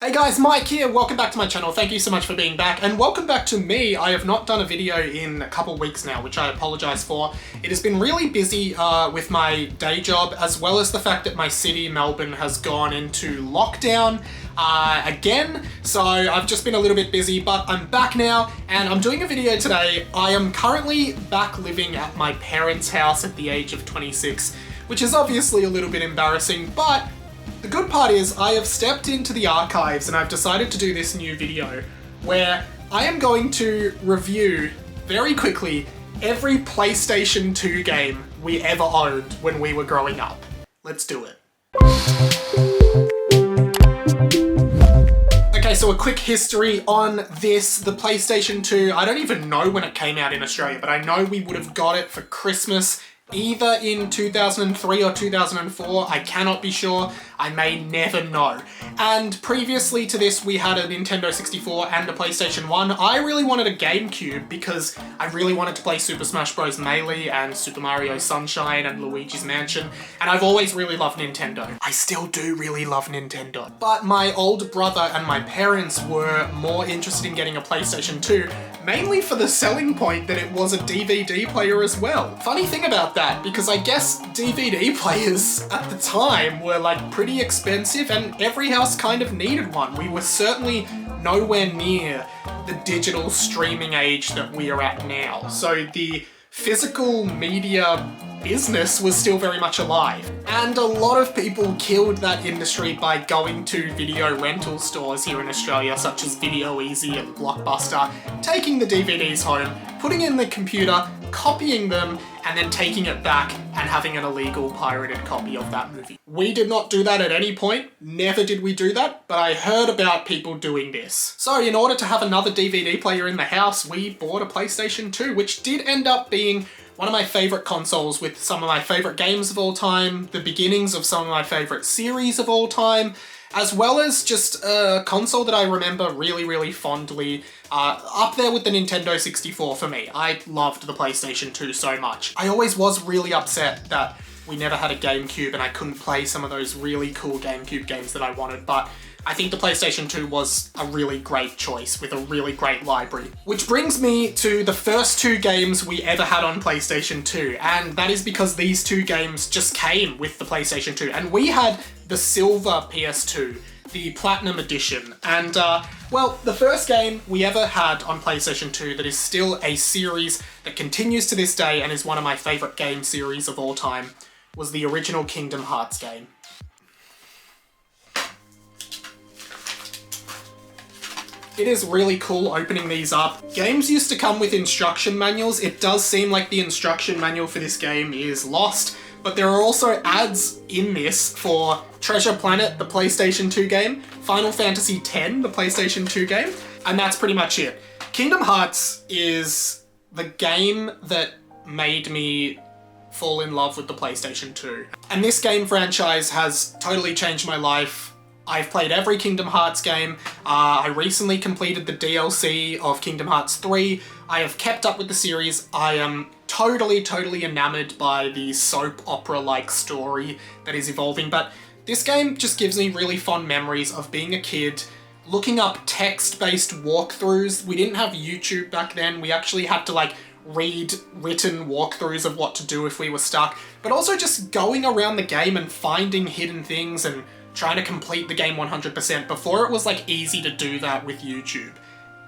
Hey guys, Mike here, welcome back to my channel, thank you so much for being back, and welcome back to me. I have not done a video in a couple weeks now, which I apologise for. It has been really busy with my day job, as well as the fact that my city, Melbourne, has gone into lockdown again, so I've just been a little bit busy, but I'm back now, and I'm doing a video today. I am currently back living at my parents' house at the age of 26, which is obviously a little bit embarrassing, but the good part is I have stepped into the archives and I've decided to do this new video where I am going to review very quickly every PlayStation 2 game we ever owned when we were growing up. Let's do it. Okay, so a quick history on this. The PlayStation 2, I don't even know when it came out in Australia, but I know we would have got it for Christmas either in 2003 or 2004, I cannot be sure, I may never know. And previously to this we had a Nintendo 64 and a PlayStation 1. I really wanted a GameCube because I really wanted to play Super Smash Bros. Melee and Super Mario Sunshine and Luigi's Mansion, and I've always really loved Nintendo. I still do really love Nintendo. But my older brother and my parents were more interested in getting a PlayStation 2, mainly for the selling point that it was a DVD player as well. Funny thing about that, because I guess DVD players at the time were like pretty expensive and every house kind of needed one. We were certainly nowhere near the digital streaming age that we are at now. So the physical media business was still very much alive. And a lot of people killed that industry by going to video rental stores here in Australia, such as Video Easy and Blockbuster, taking the DVDs home, putting in the computer, copying them, and then taking it back and having an illegal pirated copy of that movie. We did not do that at any point, never did we do that, but I heard about people doing this. So in order to have another DVD player in the house, we bought a PlayStation 2, which did end up being one of my favourite consoles with some of my favourite games of all time, the beginnings of some of my favourite series of all time, as well as just a console that I remember really, really fondly, up there with the Nintendo 64 for me. I loved the PlayStation 2 so much. I always was really upset that we never had a GameCube and I couldn't play some of those really cool GameCube games that I wanted, but I think the PlayStation 2 was a really great choice with a really great library. Which brings me to the first two games we ever had on PlayStation 2, and that is because these two games just came with the PlayStation 2, and we had the silver PS2, the Platinum Edition, and well, the first game we ever had on PlayStation 2 that is still a series that continues to this day and is one of my favourite game series of all time was the original Kingdom Hearts game. It is really cool opening these up. Games used to come with instruction manuals. It does seem like the instruction manual for this game is lost, but there are also ads in this for Treasure Planet, the PlayStation 2 game, Final Fantasy X, the PlayStation 2 game, and that's pretty much it. Kingdom Hearts is the game that made me fall in love with the PlayStation 2. And this game franchise has totally changed my life. I've played every Kingdom Hearts game. I recently completed the DLC of Kingdom Hearts 3. I have kept up with the series. I am totally enamored by the soap opera-like story that is evolving, but this game just gives me really fond memories of being a kid, looking up text-based walkthroughs. We didn't have YouTube back then. We actually had to like read written walkthroughs of what to do if we were stuck, but also just going around the game and finding hidden things and trying to complete the game 100% before it was like easy to do that with YouTube.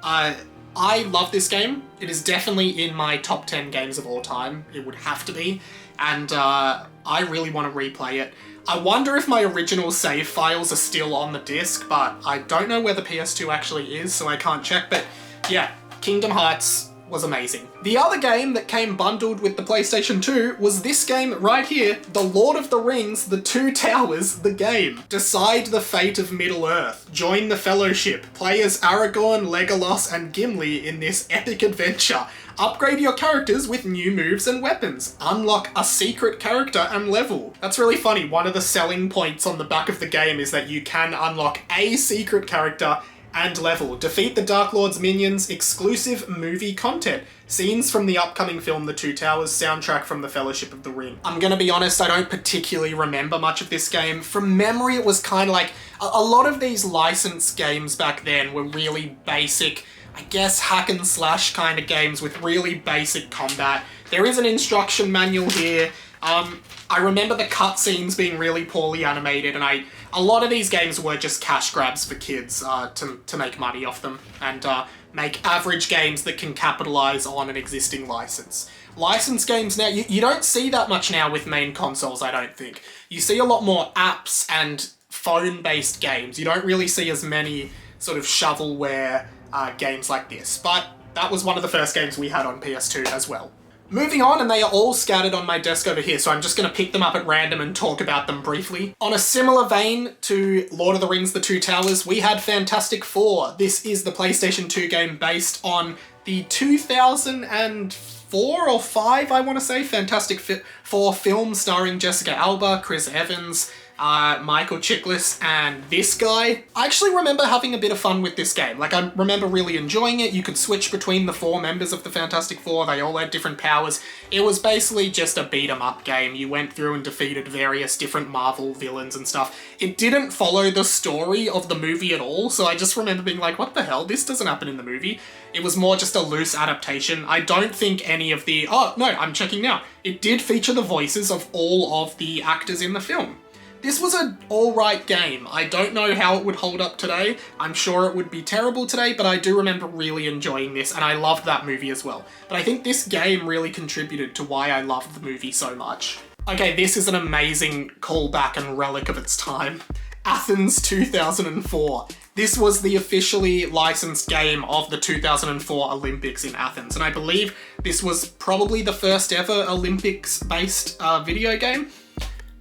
I love this game. It is definitely in my top 10 games of all time. It would have to be. And I really want to replay it. I wonder if my original save files are still on the disc, but I don't know where the PS2 actually is, so I can't check. But yeah, Kingdom Hearts was amazing. The other game that came bundled with the PlayStation 2 was this game right here, The Lord of the Rings, The Two Towers, the game. Decide the fate of Middle-earth. Join the Fellowship. Play as Aragorn, Legolas, and Gimli in this epic adventure. Upgrade your characters with new moves and weapons. Unlock a secret character and level. That's really funny. One of the selling points on the back of the game is that you can unlock a secret character and level. Defeat the Dark Lord's minions. Exclusive movie content. Scenes from the upcoming film The Two Towers. Soundtrack from The Fellowship of the Ring. I'm gonna be honest, I don't particularly remember much of this game. From memory, it was kind of like... A lot of these licensed games back then were really basic, I guess hack and slash kind of games with really basic combat. There is an instruction manual here. I remember the cutscenes being really poorly animated, and a lot of these games were just cash grabs for kids to make money off them and make average games that can capitalize on an existing license. Licensed games now, you don't see that much now with main consoles, I don't think. You see a lot more apps and phone-based games. You don't really see as many sort of shovelware games like this, but that was one of the first games we had on PS2 as well. Moving on, and they are all scattered on my desk over here, so I'm just going to pick them up at random and talk about them briefly. On a similar vein to Lord of the Rings The Two Towers, we had Fantastic Four. This is the PlayStation 2 game based on the 2004 or 5, I want to say, Fantastic Four film starring Jessica Alba, Chris Evans, Michael Chiklis, and this guy. I actually remember having a bit of fun with this game. Like, I remember really enjoying it. You could switch between the 4 members of the Fantastic Four. They all had different powers. It was basically just a beat-em-up game. You went through and defeated various different Marvel villains and stuff. It didn't follow the story of the movie at all, so I just remember being like, what the hell? This doesn't happen in the movie. It was more just a loose adaptation. I don't think any of the... Oh, no, I'm checking now. It did feature the voices of all of the actors in the film. This was an alright game. I don't know how it would hold up today. I'm sure it would be terrible today, but I do remember really enjoying this, and I loved that movie as well. But I think this game really contributed to why I loved the movie so much. Okay, this is an amazing callback and relic of its time. Athens 2004. This was the officially licensed game of the 2004 Olympics in Athens, and I believe this was probably the first ever Olympics-based video game.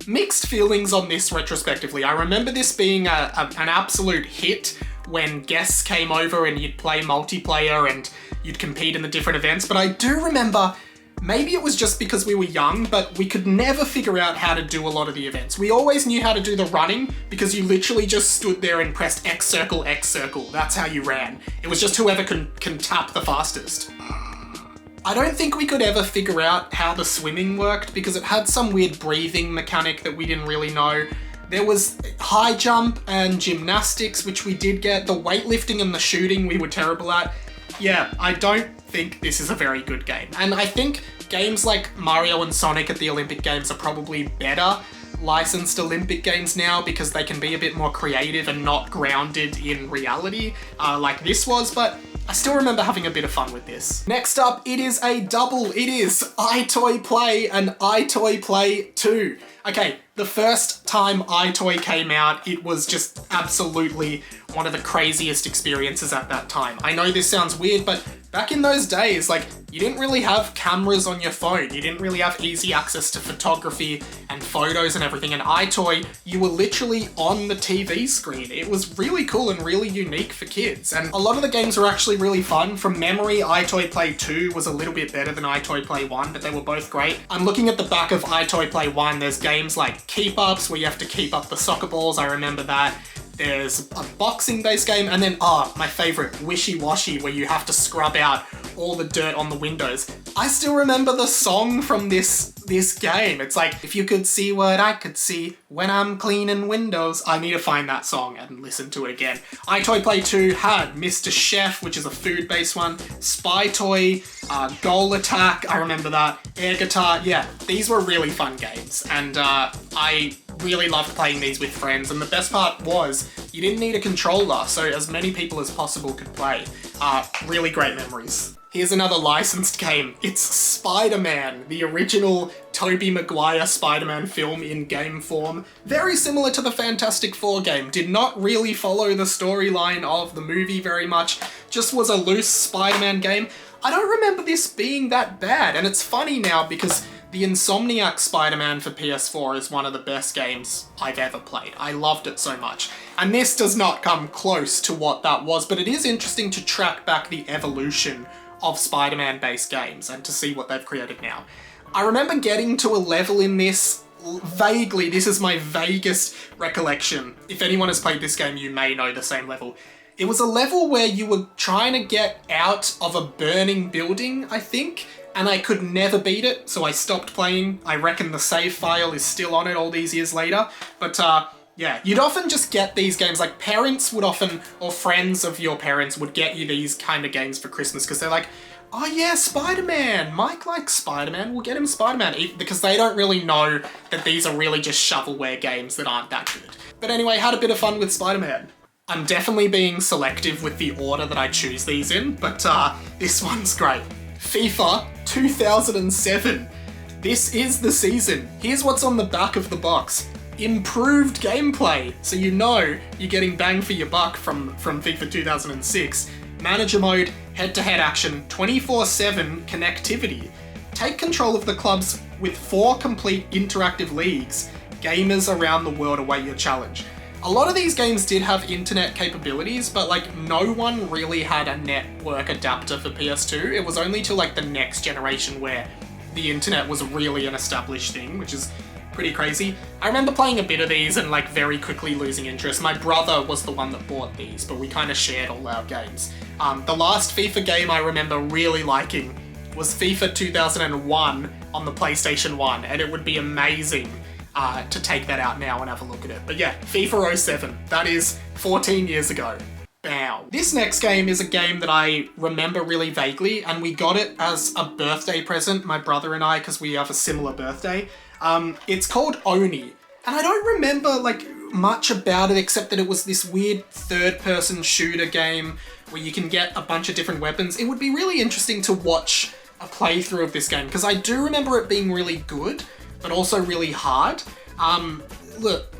Mixed feelings on this retrospectively. I remember this being an absolute hit when guests came over and you'd play multiplayer and you'd compete in the different events, but I do remember, maybe it was just because we were young, but we could never figure out how to do a lot of the events. We always knew how to do the running because you literally just stood there and pressed X circle, that's how you ran. It was just whoever can tap the fastest. I don't think we could ever figure out how the swimming worked because it had some weird breathing mechanic that we didn't really know. There was high jump and gymnastics, which we did get. The weightlifting and the shooting we were terrible at. Yeah, I don't think this is a very good game. And I think games like Mario and Sonic at the Olympic Games are probably better licensed Olympic games now because they can be a bit more creative and not grounded in reality like this was, but I still remember having a bit of fun with this. Next up, it is a double. It is iToy Play and iToy Play 2. Okay, the first time iToy came out, it was just absolutely one of the craziest experiences at that time. I know this sounds weird, but back in those days, like, you didn't really have cameras on your phone. You didn't really have easy access to photography and photos and everything. And iToy, you were literally on the TV screen. It was really cool and really unique for kids. And a lot of the games were actually really fun. From memory, iToy Play 2 was a little bit better than iToy Play 1, but they were both great. I'm looking at the back of iToy Play 1. There's games like Keep Ups, where you have to keep up the soccer balls. I remember that. There's a boxing-based game, and then, my favorite, Wishy Washy, where you have to scrub out all the dirt on the windows. I still remember the song from this game. It's like, if you could see what I could see when I'm cleaning windows. I need to find that song and listen to it again. iToy Play 2 had Mr. Chef, which is a food-based one, Spy Toy, Goal Attack, I remember that, Air Guitar. Yeah, these were really fun games, and I really loved playing these with friends, and the best part was you didn't need a controller, so as many people as possible could play. Really great memories. Here's another licensed game. It's Spider-Man, the original Tobey Maguire Spider-Man film in game form. Very similar to the Fantastic Four game. Did not really follow the storyline of the movie very much. Just was a loose Spider-Man game. I don't remember this being that bad, and it's funny now because the Insomniac Spider-Man for PS4 is one of the best games I've ever played. I loved it so much. And this does not come close to what that was, but it is interesting to track back the evolution of Spider-Man based games and to see what they've created now. I remember getting to a level in this, vaguely, this is my vaguest recollection. If anyone has played this game, you may know the same level. It was a level where you were trying to get out of a burning building, I think, and I could never beat it, so I stopped playing. I reckon the save file is still on it all these years later, but yeah, you'd often just get these games, like parents would often, or friends of your parents would get you these kind of games for Christmas because they're like, oh yeah, Spider-Man, Mike likes Spider-Man, we'll get him Spider-Man, because they don't really know that these are really just shovelware games that aren't that good. But anyway, had a bit of fun with Spider-Man. I'm definitely being selective with the order that I choose these in, but this one's great. FIFA 2007. This is the season. Here's what's on the back of the box. Improved gameplay, so you know you're getting bang for your buck from FIFA 2006. Manager mode, head-to-head action, 24/7 connectivity. Take control of the clubs with 4 complete interactive leagues. Gamers around the world await your challenge. A lot of these games did have internet capabilities, but like no one really had a network adapter for PS2. It was only till like the next generation where the internet was really an established thing, which is pretty crazy. I remember playing a bit of these and like very quickly losing interest. My brother was the one that bought these, but we kind of shared all our games. The last FIFA game I remember really liking was FIFA 2001 on the PlayStation 1, and it would be amazing to take that out now and have a look at it. But yeah, FIFA 07, that is 14 years ago. Bow. This next game is a game that I remember really vaguely, and we got it as a birthday present, my brother and I, because we have a similar birthday. It's called Oni, and I don't remember like much about it except that it was this weird third-person shooter game where you can get a bunch of different weapons. It would be really interesting to watch a playthrough of this game, because I do remember it being really good, but also really hard. Look,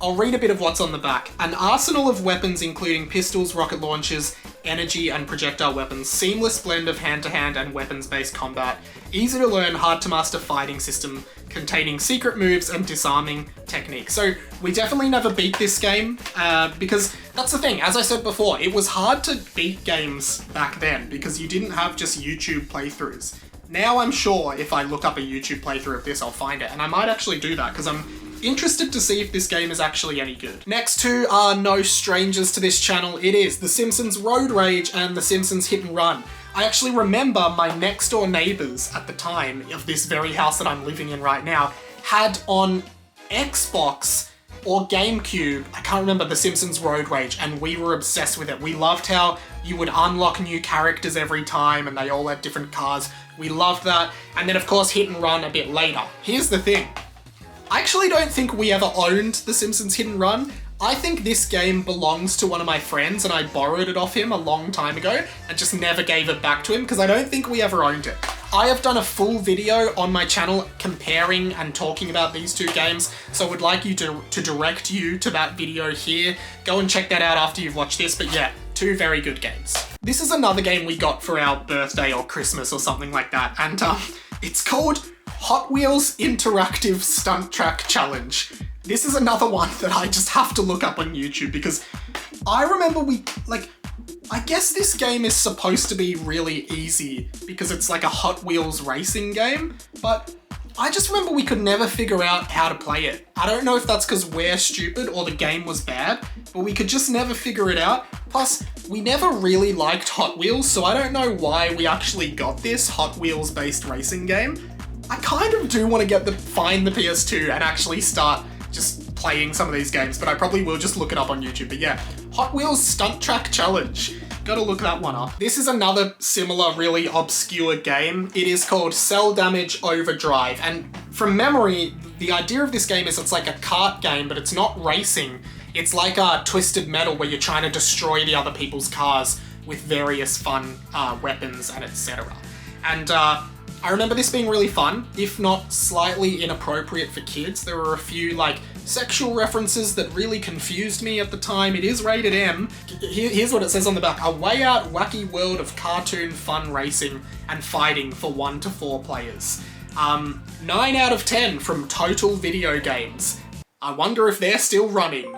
I'll read a bit of what's on the back. An arsenal of weapons including pistols, rocket launchers, energy and projectile weapons, seamless blend of hand-to-hand and weapons-based combat, easy to learn, hard to master fighting system, containing secret moves and disarming techniques. So we definitely never beat this game, because that's the thing, as I said before, it was hard to beat games back then because you didn't have just YouTube playthroughs. Now I'm sure if I look up a YouTube playthrough of this, I'll find it, and I might actually do that because I'm interested to see if this game is actually any good. Next two are no strangers to this channel. It is The Simpsons Road Rage and The Simpsons Hit and Run. I actually remember my next door neighbors at the time of this very house that I'm living in right now had on Xbox or GameCube, I can't remember, The Simpsons Road Rage, and we were obsessed with it. We loved how you would unlock new characters every time and they all had different cars. We loved that. And then of course Hit and Run a bit later. Here's the thing. I actually don't think we ever owned The Simpsons Hit and Run. I think this game belongs to one of my friends and I borrowed it off him a long time ago and just never gave it back to him because I don't think we ever owned it. I have done a full video on my channel comparing and talking about these two games, so I would like you to direct you to that video here. Go and check that out after you've watched this, but yeah, two very good games. This is another game we got for our birthday or Christmas or something like that, and it's called Hot Wheels Interactive Stunt Track Challenge. This is another one that I just have to look up on YouTube because I remember I guess this game is supposed to be really easy because it's like a Hot Wheels racing game, but I just remember we could never figure out how to play it. I don't know if that's because we're stupid or the game was bad, but we could just never figure it out. Plus, we never really liked Hot Wheels, so I don't know why we actually got this Hot Wheels based racing game. I kind of do want to find the PS2 and actually start just playing some of these games, but I probably will just look it up on YouTube. But yeah, Hot Wheels Stunt Track Challenge. Gotta look that one up. This is another similar, really obscure game. It is called Cell Damage Overdrive, and from memory, the idea of this game is it's like a kart game, but it's not racing. It's like a Twisted Metal where you're trying to destroy the other people's cars with various fun weapons and etc. And I remember this being really fun, if not slightly inappropriate for kids. There were a few like sexual references that really confused me at the time. It is rated M. Here's what it says on the back. A way out wacky world of cartoon fun racing and fighting for 1 to 4 players. 9 out of 10 from Total Video Games. I wonder if they're still running.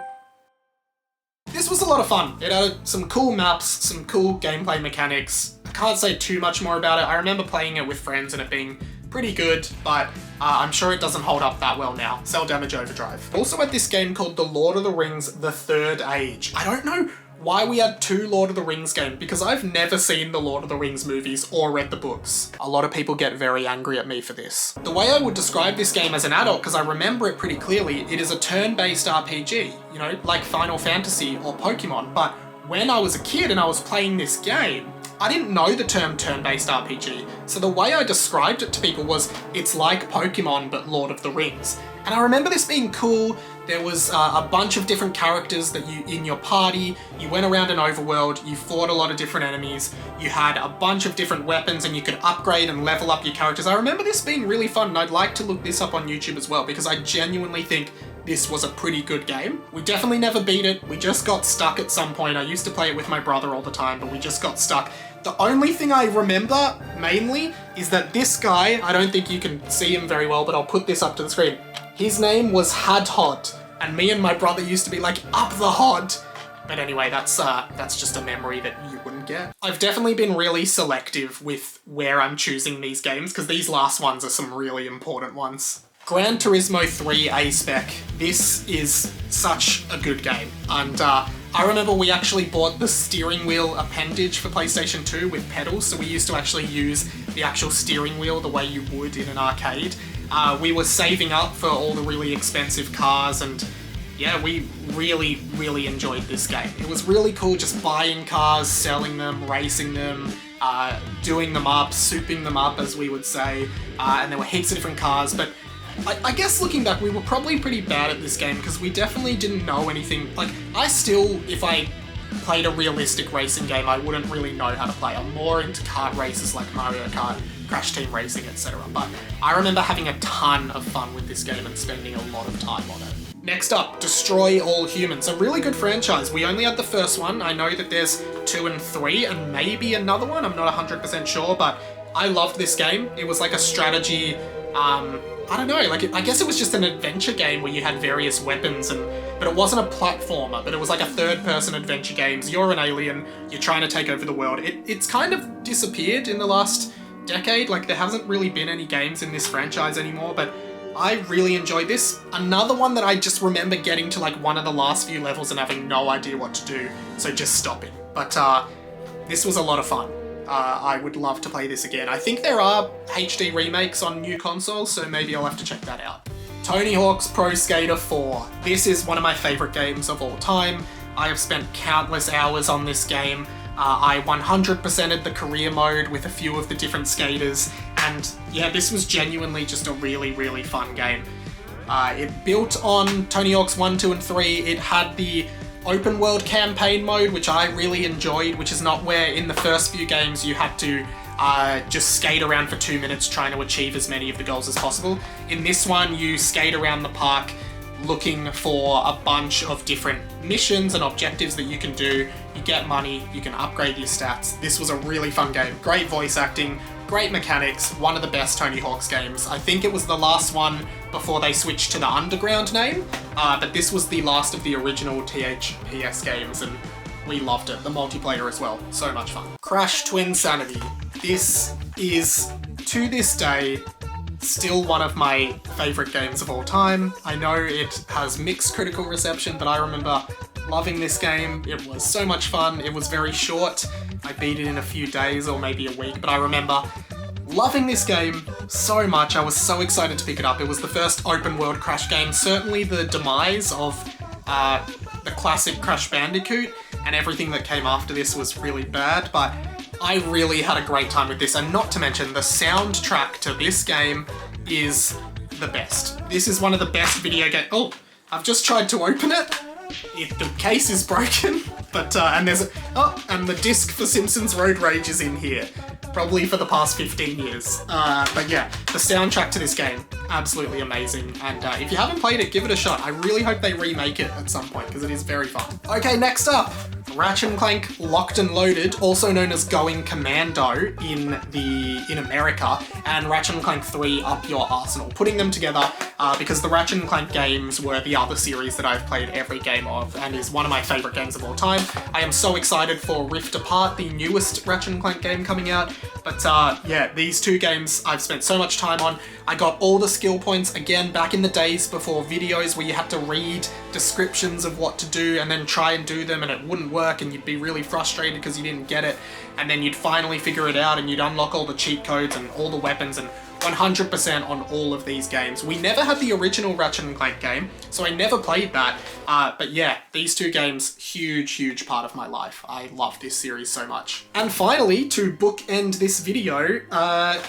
This was a lot of fun. It had some cool maps, some cool gameplay mechanics. I can't say too much more about it. I remember playing it with friends and it being pretty good, but I'm sure it doesn't hold up that well now. Cell Damage Overdrive. Also had this game called The Lord of the Rings: The Third Age. I don't know why we had 2 Lord of the Rings games, because I've never seen the Lord of the Rings movies or read the books. A lot of people get very angry at me for this. The way I would describe this game as an adult, because I remember it pretty clearly, it is a turn-based RPG, you know, like Final Fantasy or Pokemon, but when I was a kid and I was playing this game, I didn't know the term turn-based RPG, so the way I described it to people was, it's like Pokemon but Lord of the Rings. And I remember this being cool. There was a bunch of different characters that in your party, you went around an overworld, you fought a lot of different enemies, you had a bunch of different weapons and you could upgrade and level up your characters. I remember this being really fun, and I'd like to look this up on YouTube as well, because I genuinely think this was a pretty good game. We definitely never beat it, we just got stuck at some point. I used to play it with my brother all the time, but we just got stuck. The only thing I remember, mainly, is that this guy, I don't think you can see him very well, but I'll put this up to the screen. His name was Hadhod, and me and my brother used to be like, up the hod. But anyway, that's just a memory that you wouldn't get. I've definitely been really selective with where I'm choosing these games, because these last ones are some really important ones. Gran Turismo 3 A-Spec. This is such a good game, and I remember we actually bought the steering wheel appendage for PlayStation 2 with pedals, so we used to actually use the actual steering wheel the way you would in an arcade. We were saving up for all the really expensive cars, and yeah, we really, really enjoyed this game. It was really cool just buying cars, selling them, racing them, doing them up, souping them up, as we would say, and there were heaps of different cars, but I guess looking back, we were probably pretty bad at this game because we definitely didn't know anything. Like, I still, if I played a realistic racing game, I wouldn't really know how to play. I'm more into kart races like Mario Kart, Crash Team Racing, etc. But I remember having a ton of fun with this game and spending a lot of time on it. Next up, Destroy All Humans. A really good franchise. We only had the first one. I know that there's 2 and 3 and maybe another one. I'm not 100% sure, but I loved this game. It was like a strategy, I don't know, like, I guess it was just an adventure game where you had various weapons, but it wasn't a platformer, but it was like a third-person adventure game. You're an alien, you're trying to take over the world. It's kind of disappeared in the last decade. Like, there hasn't really been any games in this franchise anymore, but I really enjoyed this. Another one that I just remember getting to like one of the last few levels and having no idea what to do, so just stopping. But this was a lot of fun. I would love to play this again. I think there are HD remakes on new consoles, so maybe I'll have to check that out. Tony Hawk's Pro Skater 4. This is one of my favourite games of all time. I have spent countless hours on this game. I 100%ed the career mode with a few of the different skaters, and yeah, this was genuinely just a really, really fun game. It built on Tony Hawk's 1, 2, and 3. It had the open world campaign mode, which I really enjoyed, which is not where in the first few games you had to just skate around for 2 minutes trying to achieve as many of the goals as possible. In this one, you skate around the park looking for a bunch of different missions and objectives that you can do. You get money, you can upgrade your stats. This was a really fun game. Great voice acting, great mechanics, one of the best Tony Hawk's games. I think it was the last one before they switched to the Underground name, but this was the last of the original THPS games, and we loved it. The multiplayer as well, so much fun. Crash Twinsanity. This is, to this day, still one of my favourite games of all time. I know it has mixed critical reception, but I remember loving this game. It was so much fun. It was very short. I beat it in a few days or maybe a week, but I remember loving this game so much. I was so excited to pick it up. It was the first open world Crash game, certainly the demise of the classic Crash Bandicoot, and everything that came after this was really bad, but I really had a great time with this, and not to mention the soundtrack to this game is the best. This is one of the best video games. Oh, I've just tried to open it. The case is broken, but and the disc for Simpsons Road Rage is in here, probably for the past 15 years. But yeah, the soundtrack to this game, absolutely amazing, and if you haven't played it, give it a shot. I really hope they remake it at some point, because it is very fun. Okay, next up, Ratchet & Clank Locked and Loaded, also known as Going Commando in America, and Ratchet & Clank 3 Up Your Arsenal. Putting them together because the Ratchet & Clank games were the other series that I've played every game of, and is one of my favourite games of all time. I am so excited for Rift Apart, the newest Ratchet & Clank game coming out. But yeah, these two games I've spent so much time on. I got all the skill points, again, back in the days before videos where you had to read descriptions of what to do and then try and do them and it wouldn't work and you'd be really frustrated because you didn't get it, and then you'd finally figure it out and you'd unlock all the cheat codes and all the weapons, and 100% on all of these games. We never had the original Ratchet & Clank game, so I never played that, but yeah, these two games, huge part of my life. I love this series so much. And finally, to bookend this video,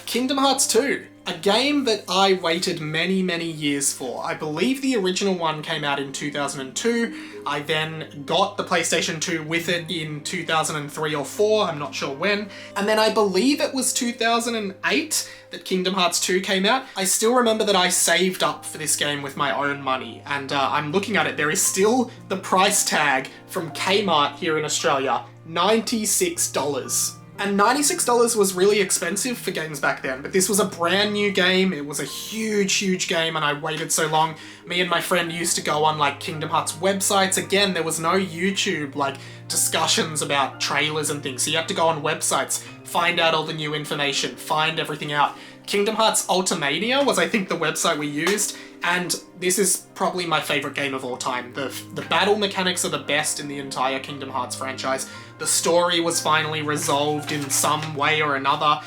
Kingdom Hearts 2. A game that I waited many years for. I believe the original one came out in 2002. I then got the PlayStation 2 with it in 2003 or 4, I'm not sure when. And then I believe it was 2008 that Kingdom Hearts 2 came out. I still remember that I saved up for this game with my own money, and I'm looking at it, there is still the price tag from Kmart here in Australia, $96. And $96 was really expensive for games back then, but this was a brand new game, it was a huge game, and I waited so long. Me and my friend used to go on like Kingdom Hearts websites. Again, there was no YouTube like discussions about trailers and things, so you had to go on websites, find out all the new information, find everything out. Kingdom Hearts Ultimania was, I think, the website we used, and this is probably my favorite game of all time. The battle mechanics are the best in the entire Kingdom Hearts franchise. The story was finally resolved in some way or another.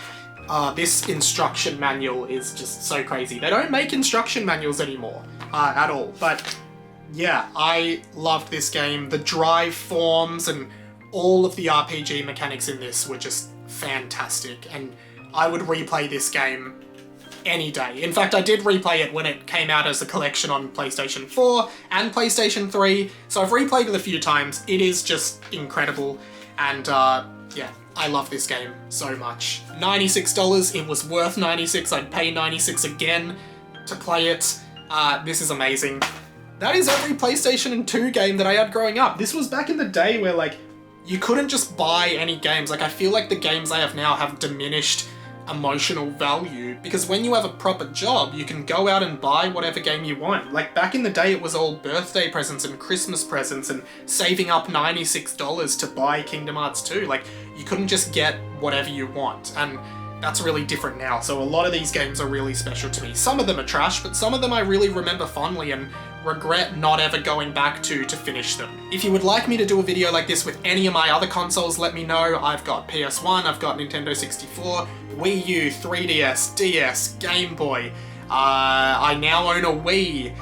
This instruction manual is just so crazy. They don't make instruction manuals anymore, at all. But yeah, I loved this game. The drive forms and all of the RPG mechanics in this were just fantastic, and I would replay this game any day. In fact, I did replay it when it came out as a collection on PlayStation 4 and PlayStation 3, so I've replayed it a few times. It is just incredible, and yeah, I love this game so much. $96, it was worth $96, I'd pay $96 again to play it. This is amazing. That is every PlayStation 2 game that I had growing up. This was back in the day where, like, you couldn't just buy any games. Like, I feel like the games I have now have diminished emotional value, because when you have a proper job, you can go out and buy whatever game you want. Like, back in the day, it was all birthday presents and Christmas presents and saving up $96 to buy Kingdom Hearts 2. Like, you couldn't just get whatever you want, and that's really different now. So a lot of these games are really special to me. Some of them are trash, but some of them I really remember fondly and regret not ever going back to finish them. If you would like me to do a video like this with any of my other consoles, let me know. I've got PS1, I've got Nintendo 64, Wii U, 3DS, DS, Game Boy. I now own a Wii.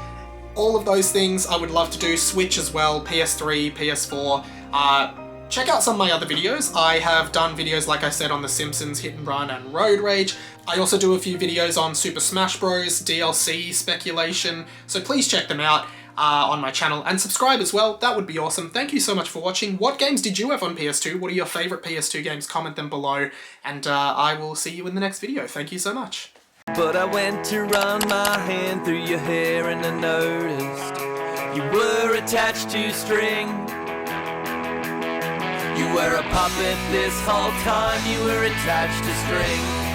All of those things I would love to do. Switch as well, PS3, PS4. Check out some of my other videos. I have done videos, like I said, on The Simpsons, Hit and Run, and Road Rage. I also do a few videos on Super Smash Bros, DLC speculation, so please check them out on my channel, and subscribe as well. That would be awesome. Thank you so much for watching. What games did you have on PS2? What are your favourite PS2 games? Comment them below, and I will see you in the next video. Thank you so much. But I went to run my hand through your hair and I noticed you were attached to string. You were a puppet this whole time, you were attached to string.